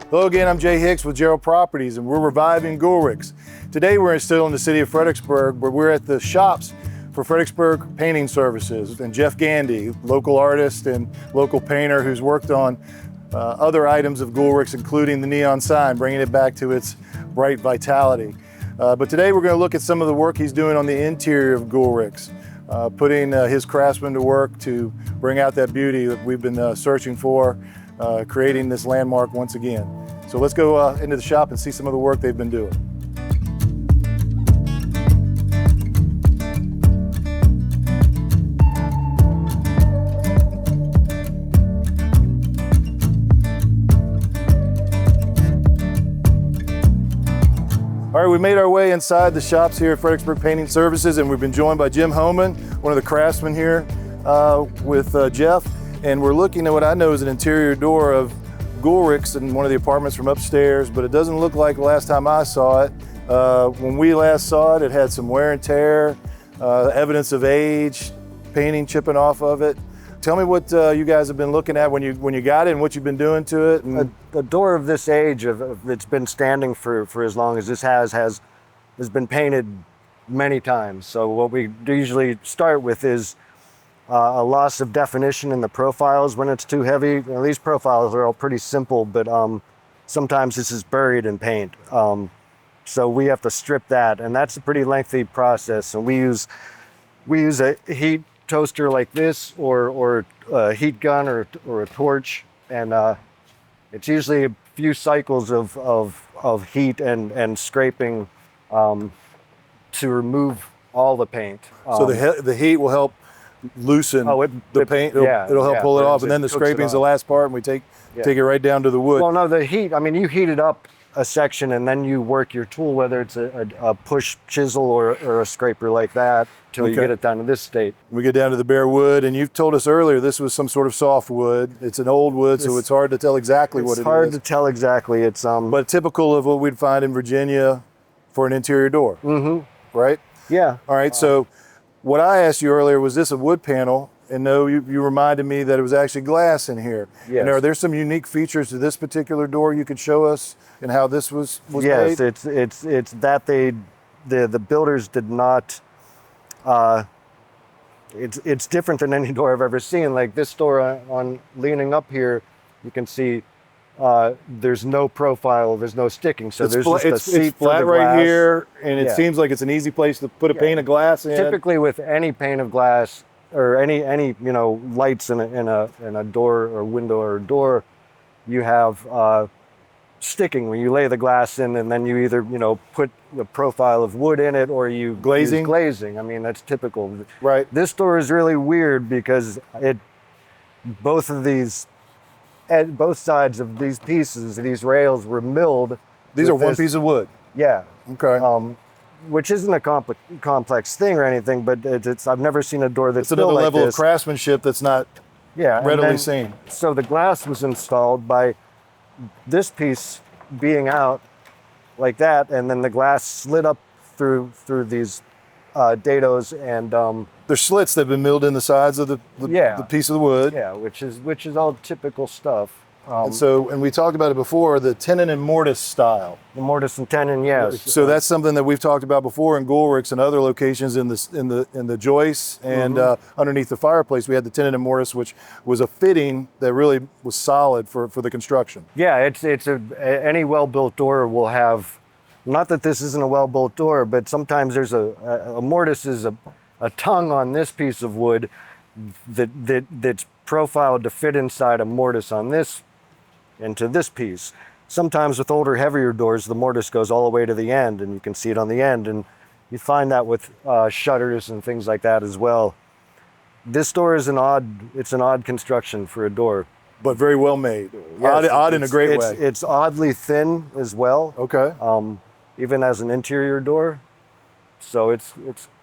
Hello again, I'm Jay Hicks with Gerald Properties, and we're reviving Goolrick's. Today we're still in the city of Fredericksburg, but we're at the shops for Fredericksburg Painting Services. And Jeff Gandy, local artist and local painter who's worked on other items of Goolrick's, including the neon sign, bringing it back to its bright vitality. But today we're going to look at some of the work he's doing on the interior of Goolrick's, putting his craftsmen to work to bring out that beauty that we've been searching for, creating this landmark once again. So let's go into the shop and see some of the work they've been doing. All right, we made our way inside the shops here at Fredericksburg Painting Services, and we've been joined by Jim Homan, one of the craftsmen here with Jeff. And we're looking at what I know is an interior door of Goolrick's in one of the apartments from upstairs, but it doesn't look like the last time I saw it. When we last saw it, it had some wear and tear, evidence of age, painting chipping off of it. Tell me what you guys have been looking at when you got it and what you've been doing to it. And a door of this age, it's been standing for as long as this has been painted many times. So what we usually start with is a loss of definition in the profiles when it's too heavy. You know, these profiles are all pretty simple, but sometimes this is buried in paint. So we have to strip that, and that's a pretty lengthy process. And we use a heat toaster like this, or a heat gun, or a torch, and it's usually a few cycles of heat and scraping to remove all the paint. So the heat will help loosen the paint. It'll help pull it off, and then the scraping is the last part, and we take it right down to the wood. Well, no, the heat, I mean, you heat it up a section and then you work your tool, whether it's a push chisel or a scraper like that, till you get it down to this state. We get down to the bare wood, and you've told us earlier this was some sort of soft wood. It's an old wood, so it's hard to tell exactly what it is. It's hard to tell exactly. It's but typical of what we'd find in Virginia for an interior door. Mm-hmm. Right? Yeah. All right, so what I asked you earlier, was this a wood panel? And no, you reminded me that it was actually glass in here. Yes. And are there some unique features to this particular door you could show us and how this was made? Yes, it's that the builders did not. It's different than any door I've ever seen. Like this door on leaning up here, you can see there's no profile, there's no sticking. So there's just a seat it's flat for the right glass. Here, and it seems like it's an easy place to put a pane of glass in. Typically, with any pane of glass or any lights in a door or window or a door, you have sticking when you lay the glass in, and then you either put the profile of wood in it or you glazing. Use glazing. I mean, that's typical. Right. This door is really weird because both sides of these pieces, these rails, were milled. These are one piece of wood. Yeah. Okay. Which isn't a complex thing or anything, but I've never seen a door that's it's another built level like of craftsmanship that's not readily seen. So the glass was installed by this piece being out like that, and then the glass slid up through these dados, and there's slits that have been milled in the sides of the piece of the wood. Yeah, which is all typical stuff. And we talked about it before, the tenon and mortise style. The mortise and tenon, yes. So that's something that we've talked about before in Goolrick's and other locations in the joists and underneath the fireplace. We had the tenon and mortise, which was a fitting that really was solid for the construction. Yeah, any well-built door will have. Not that this isn't a well-built door, but sometimes there's a mortise is a tongue on this piece of wood that's profiled to fit inside a mortise on this into this piece. Sometimes with older, heavier doors, the mortise goes all the way to the end, and you can see it on the end, and you find that with shutters and things like that as well. This door is an odd construction for a door. But very well made. Yes, odd in a great way. It's oddly thin as well. Okay. Even as an interior door. So it's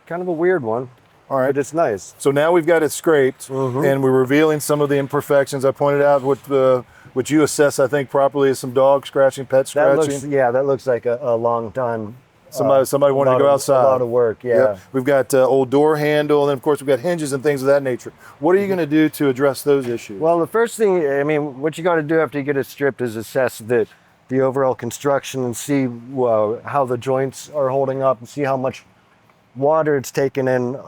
kind of a weird one. All right. But it's nice. So now we've got it scraped, and we're revealing some of the imperfections. I pointed out what you assess, I think, properly as some dog scratching, pet scratching. That looks like a long time. Somebody wanted to go outside. A lot of work, yeah. Yep. We've got old door handle, and then of course we've got hinges and things of that nature. What are you going to do to address those issues? Well, the first thing, what you got to do after you get it stripped is assess that the overall construction and see how the joints are holding up and see how much water it's taken in.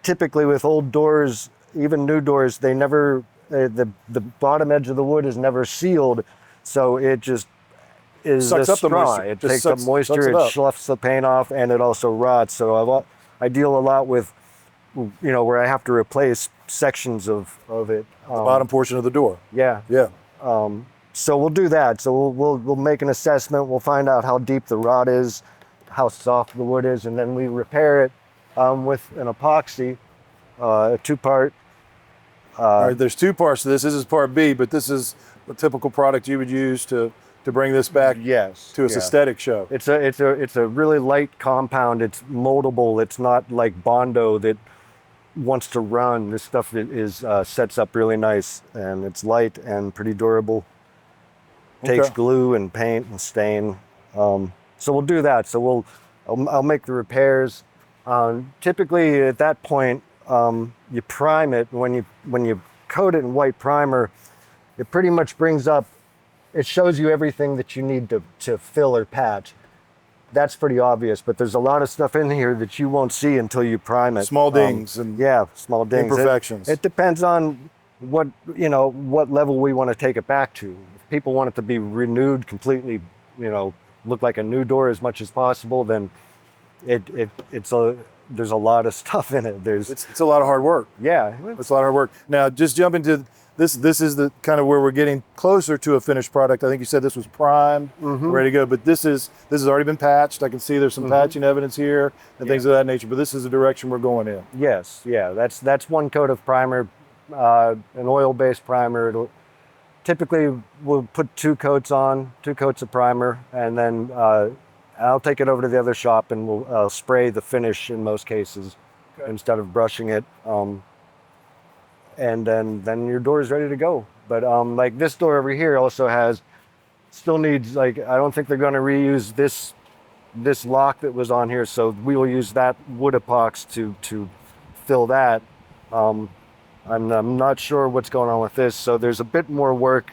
Typically with old doors, even new doors, they never, the bottom edge of the wood is never sealed, so it just is Sucks a up the straw. moisture. It Just takes sucks- up moisture, sucks it it up. sloughs the paint off, and it also rots. So I deal a lot with, where I have to replace sections of it. Bottom portion of the door. Yeah. Yeah. So we'll do that. So we'll make an assessment. We'll find out how deep the rot is, how soft the wood is, and then we repair it with an epoxy, a 2-part. All right, there's 2 parts to this. This is part B, but this is a typical product you would use to bring this back Yes. to its aesthetic show. It's a really light compound. It's moldable. It's not like Bondo that wants to run. This stuff is sets up really nice, and it's light and pretty durable. Takes Okay. glue and paint and stain. So we'll do that. So I'll make the repairs. Typically at that point, you prime it. When you coat it in white primer, it pretty much brings up. It shows you everything that you need to fill or patch. That's pretty obvious, but there's a lot of stuff in here that you won't see until you prime it. Small dings and small dings. imperfections. It depends on what level we want to take it back to. If people want it to be renewed completely, look like a new door as much as possible, then there's a lot of stuff in it. It's a lot of hard work. Yeah. It's a lot of hard work. Now, just jump into this. This is the kind of where we're getting closer to a finished product. I think you said this was primed, ready to go, but this has already been patched. I can see there's some patching evidence here and things of that nature, but this is the direction we're going in. Yes, yeah, that's 1 coat of primer, an oil-based primer. Typically, we'll put 2 coats on, 2 coats of primer, and then I'll take it over to the other shop and we'll spray the finish in most cases instead of brushing it. And then your door is ready to go. But like this door over here also still needs, I don't think they're going to reuse this lock that was on here, so we will use that wood epox to fill that. I'm not sure what's going on with this, so there's a bit more work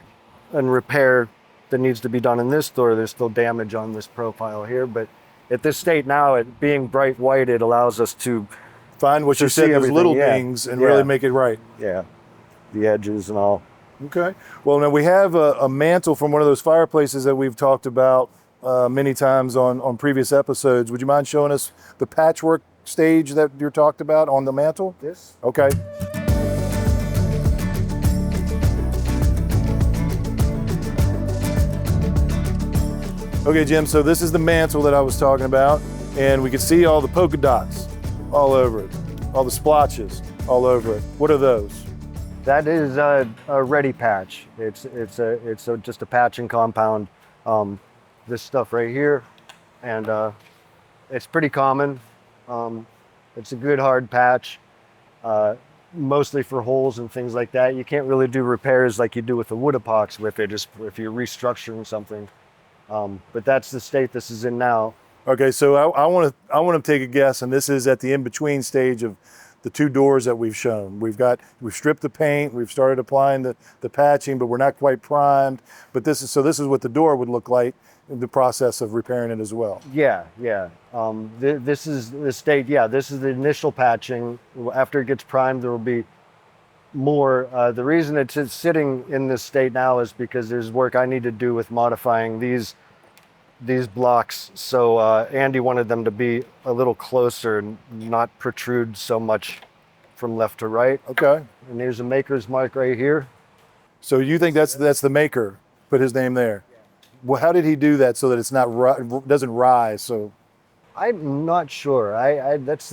and repair that needs to be done in this door. There's still damage on this profile here, but at this state now, it being bright white, it allows us to Find what you see said, those everything, little yeah. dings, and Yeah. really make it right. the edges and all. Okay. Well, now we have a mantle from one of those fireplaces that we've talked about many times on previous episodes. Would you mind showing us the patchwork stage that you talked about on the mantle? This? Okay. Okay, Jim, so this is the mantle that I was talking about, and we can see all the polka dots all over it, all the splotches all over it. What are those? That is a ready patch. It's just a patching compound. This stuff right here, and it's pretty common. It's a good hard patch, mostly for holes and things like that. You can't really do repairs like you do with the wood epox with it, just if you're restructuring something. But that's the state this is in now. Okay, so I want to take a guess, and this is at the in-between stage of the 2 doors that we've shown. We've stripped the paint, we've started applying the patching, but we're not quite primed. But this is what the door would look like in the process of repairing it as well. Yeah. This is the state. Yeah, this is the initial patching. After it gets primed, there will be more. The reason it's sitting in this state now is because there's work I need to do with modifying these blocks. So Andy wanted them to be a little closer and not protrude so much from left to right. Okay. And there's a maker's mark right here. So you think that's the maker? Put his name there. Well, how did he do that so that it's not doesn't rise? So I'm not sure. This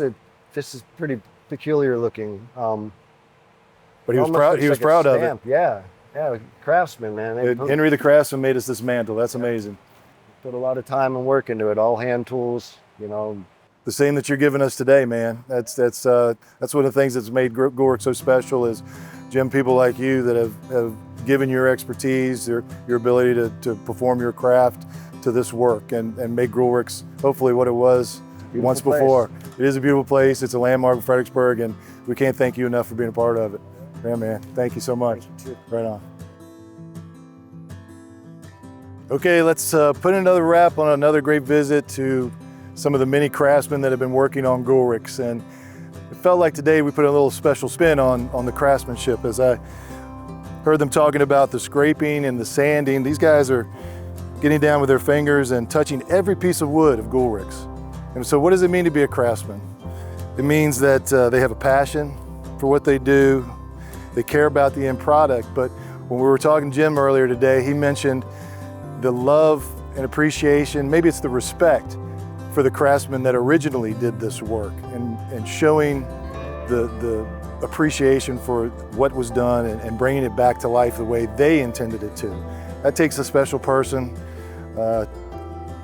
is pretty peculiar looking. but he was Almost proud. looks He was like a proud of it. stamp. Yeah, craftsman, man. They Henry the Craftsman made us this mantle. That's amazing. put a lot of time and work into it. All hand tools, The same that you're giving us today, man. That's one of the things that's made Goolrick so special is, Jim, people like you that have given your expertise, your ability to perform your craft to this work and make Goolrick's hopefully what it was once place. before. It is a beautiful place. It's a landmark of Fredericksburg, and we can't thank you enough for being a part of it. Yeah, man. Thank you so much. Right on. Okay, let's put another wrap on another great visit to some of the many craftsmen that have been working on Goolricks. And it felt like today we put a little special spin on the craftsmanship as I heard them talking about the scraping and the sanding. These guys are getting down with their fingers and touching every piece of wood of Goolricks. And so what does it mean to be a craftsman? It means that they have a passion for what they do. They care about the end product. But when we were talking to Jim earlier today, he mentioned the love and appreciation, maybe it's the respect for the craftsmen that originally did this work, and showing the appreciation for what was done and bringing it back to life the way they intended it to. That takes a special person,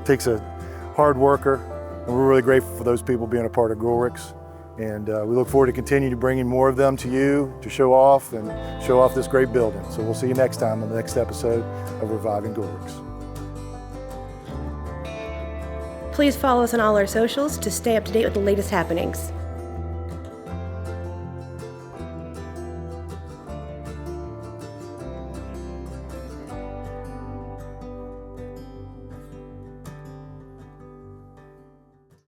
takes a hard worker, and we're really grateful for those people being a part of Goolricks. And we look forward to continuing to bringing more of them to you to show off this great building. So we'll see you next time on the next episode of Reviving Goolricks. Please follow us on all our socials to stay up to date with the latest happenings.